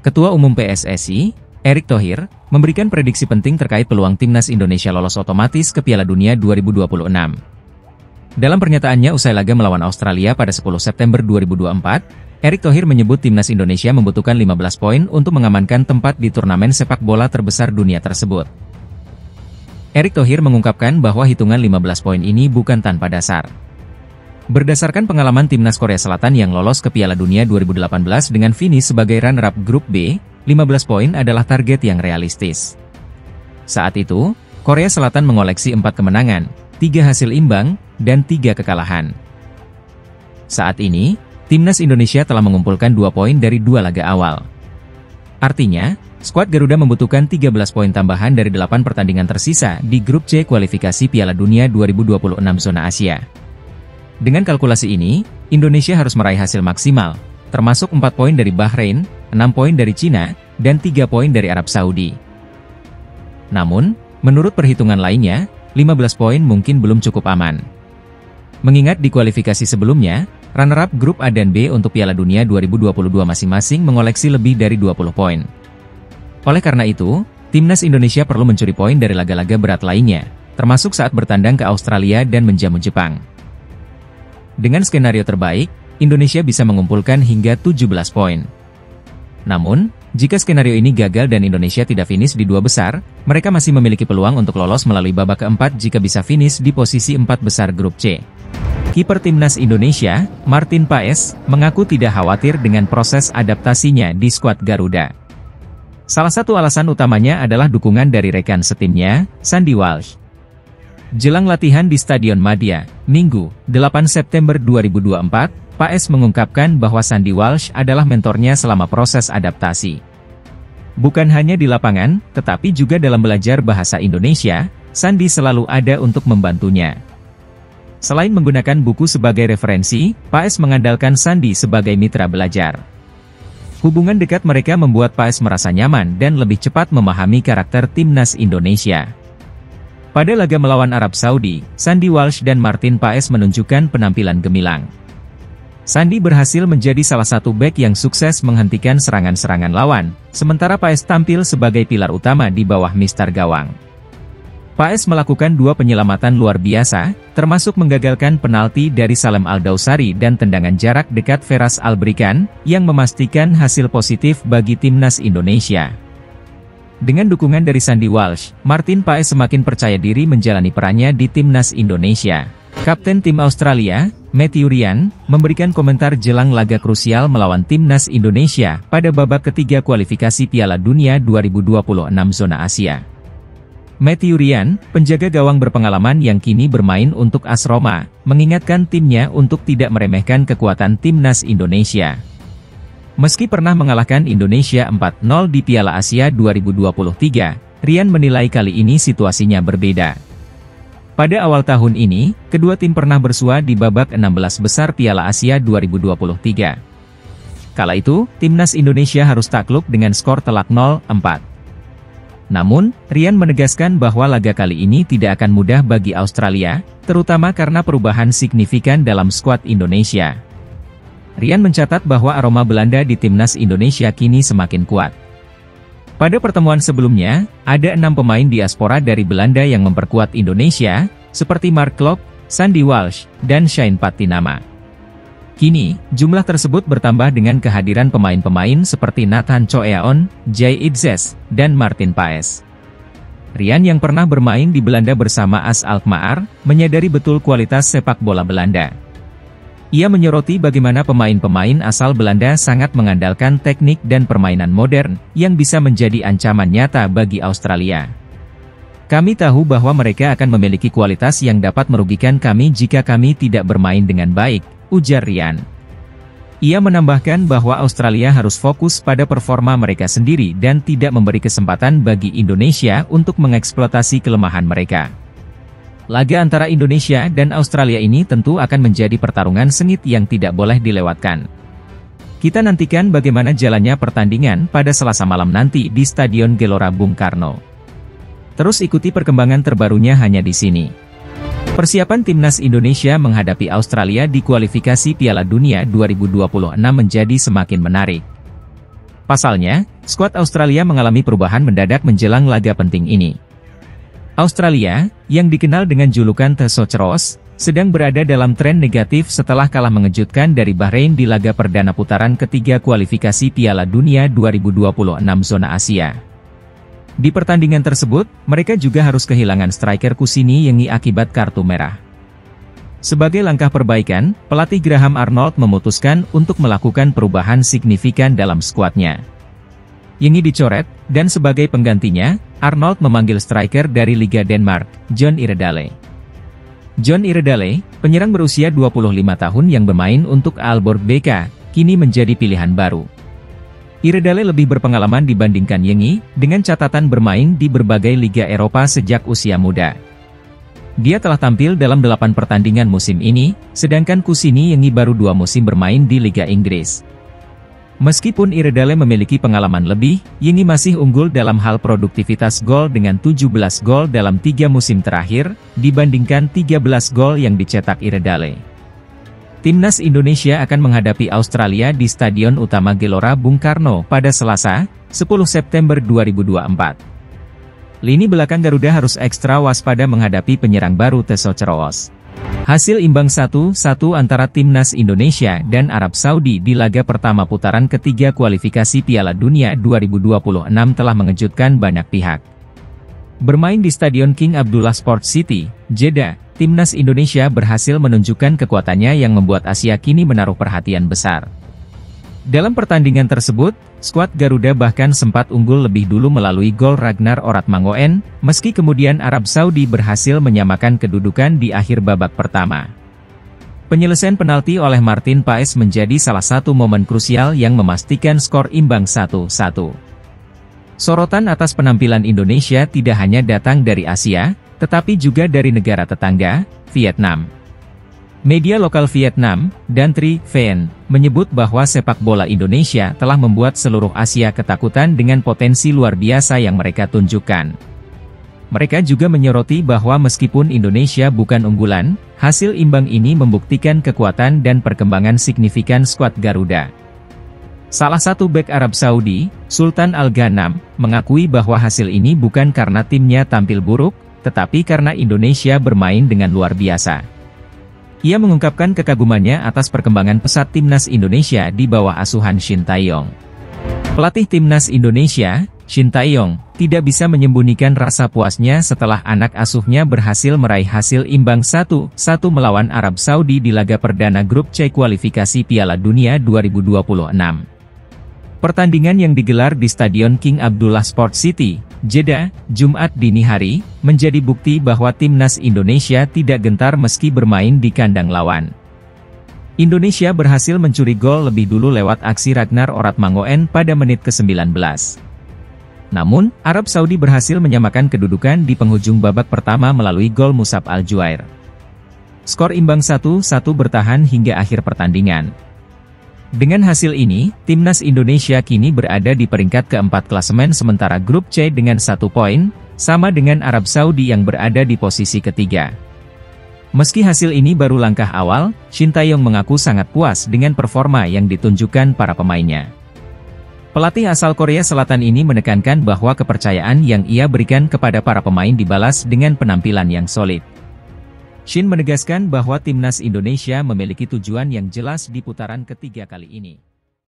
Ketua Umum PSSI, Erick Thohir, memberikan prediksi penting terkait peluang timnas Indonesia lolos otomatis ke Piala Dunia 2026. Dalam pernyataannya usai laga melawan Australia pada 10 September 2024, Erick Thohir menyebut timnas Indonesia membutuhkan 15 poin untuk mengamankan tempat di turnamen sepak bola terbesar dunia tersebut. Erick Thohir mengungkapkan bahwa hitungan 15 poin ini bukan tanpa dasar. Berdasarkan pengalaman timnas Korea Selatan yang lolos ke Piala Dunia 2018 dengan finish sebagai runner-up grup B, 15 poin adalah target yang realistis. Saat itu, Korea Selatan mengoleksi 4 kemenangan, 3 hasil imbang, dan 3 kekalahan. Saat ini, timnas Indonesia telah mengumpulkan 2 poin dari 2 laga awal. Artinya, skuad Garuda membutuhkan 13 poin tambahan dari 8 pertandingan tersisa di grup C kualifikasi Piala Dunia 2026 zona Asia. Dengan kalkulasi ini, Indonesia harus meraih hasil maksimal, termasuk 4 poin dari Bahrain, 6 poin dari Cina, dan 3 poin dari Arab Saudi. Namun, menurut perhitungan lainnya, 15 poin mungkin belum cukup aman. Mengingat di kualifikasi sebelumnya, runner-up grup A dan B untuk Piala Dunia 2022 masing-masing mengoleksi lebih dari 20 poin. Oleh karena itu, timnas Indonesia perlu mencuri poin dari laga-laga berat lainnya, termasuk saat bertandang ke Australia dan menjamu Jepang. Dengan skenario terbaik, Indonesia bisa mengumpulkan hingga 17 poin. Namun, jika skenario ini gagal dan Indonesia tidak finish di 2 besar, mereka masih memiliki peluang untuk lolos melalui babak keempat jika bisa finish di posisi 4 besar grup C. Kiper timnas Indonesia, Martin Paes, mengaku tidak khawatir dengan proses adaptasinya di skuad Garuda. Salah satu alasan utamanya adalah dukungan dari rekan setimnya, Sandy Walsh. Jelang latihan di Stadion Madia, Minggu, 8 September 2024, Paes mengungkapkan bahwa Sandy Walsh adalah mentornya selama proses adaptasi. Bukan hanya di lapangan, tetapi juga dalam belajar bahasa Indonesia, Sandy selalu ada untuk membantunya. Selain menggunakan buku sebagai referensi, Paes mengandalkan Sandy sebagai mitra belajar. Hubungan dekat mereka membuat Paes merasa nyaman dan lebih cepat memahami karakter timnas Indonesia. Pada laga melawan Arab Saudi, Sandy Walsh dan Martin Paes menunjukkan penampilan gemilang. Sandy berhasil menjadi salah satu bek yang sukses menghentikan serangan-serangan lawan, sementara Paes tampil sebagai pilar utama di bawah mister gawang. Paes melakukan 2 penyelamatan luar biasa, termasuk menggagalkan penalti dari Salem Al-Dawsari dan tendangan jarak dekat Feras Albrikan, yang memastikan hasil positif bagi timnas Indonesia. Dengan dukungan dari Sandy Walsh, Martin Paes semakin percaya diri menjalani perannya di timnas Indonesia. Kapten tim Australia, Matthew Ryan, memberikan komentar jelang laga krusial melawan timnas Indonesia pada babak ketiga kualifikasi Piala Dunia 2026 zona Asia. Matthew Ryan, penjaga gawang berpengalaman yang kini bermain untuk AS Roma, mengingatkan timnya untuk tidak meremehkan kekuatan timnas Indonesia. Meski pernah mengalahkan Indonesia 4-0 di Piala Asia 2023, Ryan menilai kali ini situasinya berbeda. Pada awal tahun ini, kedua tim pernah bersua di babak 16 besar Piala Asia 2023. Kala itu, timnas Indonesia harus takluk dengan skor telak 0-4. Namun, Ryan menegaskan bahwa laga kali ini tidak akan mudah bagi Australia, terutama karena perubahan signifikan dalam skuad Indonesia. Ryan mencatat bahwa aroma Belanda di timnas Indonesia kini semakin kuat. Pada pertemuan sebelumnya, ada 6 pemain diaspora dari Belanda yang memperkuat Indonesia, seperti Mark Klok, Sandy Walsh, dan Shane Patinama. Kini, jumlah tersebut bertambah dengan kehadiran pemain-pemain seperti Nathan Choeaon, Jay Itzes, dan Martin Paes. Ryan yang pernah bermain di Belanda bersama AS Alkmaar, menyadari betul kualitas sepak bola Belanda. Ia menyoroti bagaimana pemain-pemain asal Belanda sangat mengandalkan teknik dan permainan modern, yang bisa menjadi ancaman nyata bagi Australia. Kami tahu bahwa mereka akan memiliki kualitas yang dapat merugikan kami jika kami tidak bermain dengan baik, ujar Ryan. Ia menambahkan bahwa Australia harus fokus pada performa mereka sendiri dan tidak memberi kesempatan bagi Indonesia untuk mengeksploitasi kelemahan mereka. Laga antara Indonesia dan Australia ini tentu akan menjadi pertarungan sengit yang tidak boleh dilewatkan. Kita nantikan bagaimana jalannya pertandingan pada Selasa malam nanti di Stadion Gelora Bung Karno. Terus ikuti perkembangan terbarunya hanya di sini. Persiapan timnas Indonesia menghadapi Australia di kualifikasi Piala Dunia 2026 menjadi semakin menarik. Pasalnya, skuad Australia mengalami perubahan mendadak menjelang laga penting ini. Australia, yang dikenal dengan julukan The Socceroos, sedang berada dalam tren negatif setelah kalah mengejutkan dari Bahrain di laga perdana putaran ketiga kualifikasi Piala Dunia 2026 zona Asia. Di pertandingan tersebut, mereka juga harus kehilangan striker Kusini Yengi akibat kartu merah. Sebagai langkah perbaikan, pelatih Graham Arnold memutuskan untuk melakukan perubahan signifikan dalam skuadnya. Yengi dicoret, dan sebagai penggantinya, Arnold memanggil striker dari Liga Denmark, John Iredale. John Iredale, penyerang berusia 25 tahun yang bermain untuk Aalborg BK, kini menjadi pilihan baru. Iredale lebih berpengalaman dibandingkan Yengi, dengan catatan bermain di berbagai liga Eropa sejak usia muda. Dia telah tampil dalam 8 pertandingan musim ini, sedangkan Kusini Yengi baru 2 musim bermain di Liga Inggris. Meskipun Iredale memiliki pengalaman lebih, Yengi masih unggul dalam hal produktivitas gol dengan 17 gol dalam 3 musim terakhir, dibandingkan 13 gol yang dicetak Iredale. Timnas Indonesia akan menghadapi Australia di Stadion Utama Gelora Bung Karno pada Selasa, 10 September 2024. Lini belakang Garuda harus ekstra waspada menghadapi penyerang baru The Socceroos. Hasil imbang 1-1 antara Timnas Indonesia dan Arab Saudi di laga pertama putaran ketiga kualifikasi Piala Dunia 2026 telah mengejutkan banyak pihak. Bermain di Stadion King Abdullah Sports City, Jeddah, Timnas Indonesia berhasil menunjukkan kekuatannya yang membuat Asia kini menaruh perhatian besar. Dalam pertandingan tersebut, skuad Garuda bahkan sempat unggul lebih dulu melalui gol Ragnar Oratmangoen, meski kemudian Arab Saudi berhasil menyamakan kedudukan di akhir babak pertama. Penyelesaian penalti oleh Martin Paes menjadi salah satu momen krusial yang memastikan skor imbang 1-1. Sorotan atas penampilan Indonesia tidak hanya datang dari Asia, tetapi juga dari negara tetangga, Vietnam. Media lokal Vietnam, Dan Tri Vien, menyebut bahwa sepak bola Indonesia telah membuat seluruh Asia ketakutan dengan potensi luar biasa yang mereka tunjukkan. Mereka juga menyoroti bahwa meskipun Indonesia bukan unggulan, hasil imbang ini membuktikan kekuatan dan perkembangan signifikan skuad Garuda. Salah satu bek Arab Saudi, Sultan Al-Ghanam, mengakui bahwa hasil ini bukan karena timnya tampil buruk, tetapi karena Indonesia bermain dengan luar biasa. Ia mengungkapkan kekagumannya atas perkembangan pesat Timnas Indonesia di bawah asuhan Shin Tae-yong. Pelatih Timnas Indonesia, Shin Tae-yong, tidak bisa menyembunyikan rasa puasnya setelah anak asuhnya berhasil meraih hasil imbang 1-1 melawan Arab Saudi di laga perdana grup C kualifikasi Piala Dunia 2026. Pertandingan yang digelar di Stadion King Abdullah Sports City, Jeddah, Jumat dini hari, menjadi bukti bahwa Timnas Indonesia tidak gentar meski bermain di kandang lawan. Indonesia berhasil mencuri gol lebih dulu lewat aksi Ragnar Oratmangoen pada menit ke-19. Namun, Arab Saudi berhasil menyamakan kedudukan di penghujung babak pertama melalui gol Musab Al-Juair. Skor imbang 1-1 bertahan hingga akhir pertandingan. Dengan hasil ini, Timnas Indonesia kini berada di peringkat keempat klasemen sementara grup C dengan 1 poin, sama dengan Arab Saudi yang berada di posisi ketiga. Meski hasil ini baru langkah awal, Shin Tae-yong mengaku sangat puas dengan performa yang ditunjukkan para pemainnya. Pelatih asal Korea Selatan ini menekankan bahwa kepercayaan yang ia berikan kepada para pemain dibalas dengan penampilan yang solid. Shin menegaskan bahwa Timnas Indonesia memiliki tujuan yang jelas di putaran ketiga kali ini.